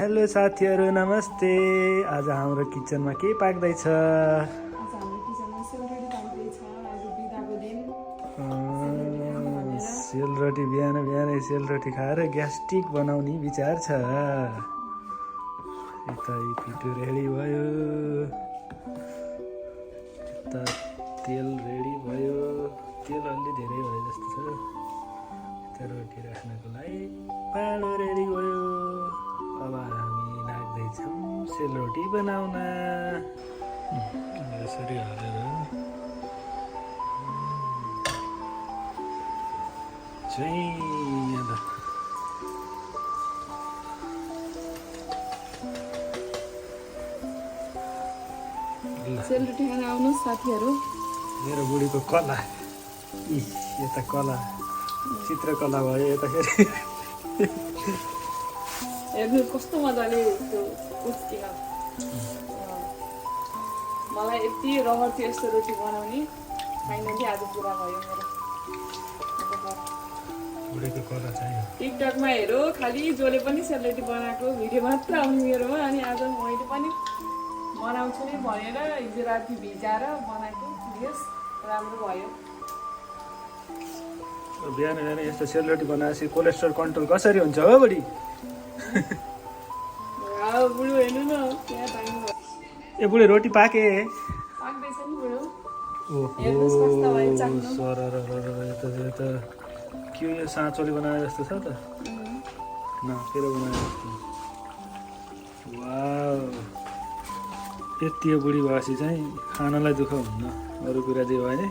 Hello साथीहरू नमस्ते। आज हाम्रो किचनमा के पाक्दैछ? सेलरोटी बिहान बिहानै सेलरोटी खाएर ग्यास्ट्रिक बनाउने विचार छ। यता पिठो रेडी भयो, यता तेल रेडी भयो, तेल अलि धेरै भयो जस्तो छ। यता रोटी राख्नको लागि पालो रेडी भयो। अब हामी लाग्दैछौँ सेलरोटी बनाउन। यसरी हालेर सेलरोटी खान आउनुहोस् साथीहरू। मेरो बुढीको कला, यता कला चित्रकला भयो, यता फेरि हेर्नु कस्तो मजाले त्यो उस्किन। मलाई यति रहर थियो यस्तो रोटी बनाउने, फाइनली आज पुरा भयो मेरो। बुढीको कला चाहियो। टिकटकमा हेरो खालि जसले पनि सेलरोटी बनाएको भिडियो मात्र आउने मेरोमा, अनि आज मैले पनि बनाउँछु नि भनेर हिजो राति भिजाएर बनाएको भिडियोस राम्रो भयो। बिहान बिहान यस्तो सेलरोटी बनाएपछि कोलेस्ट्रोल कन्ट्रोल कसरी हुन्छ हो बुढी? बुढो हेर्नु न त्यहाँ पाइनु भयो। ए बुढी रोटी पाके पाक्दैछ नि बुढो। त के यो साँचोले बनाए जस्तो छ त? नापेर बनाए जस्तो। वाउ, यति बुढी भएपछि चाहिँ खानलाई दुःख हुन्न, अरू कुरा जे भयो नि।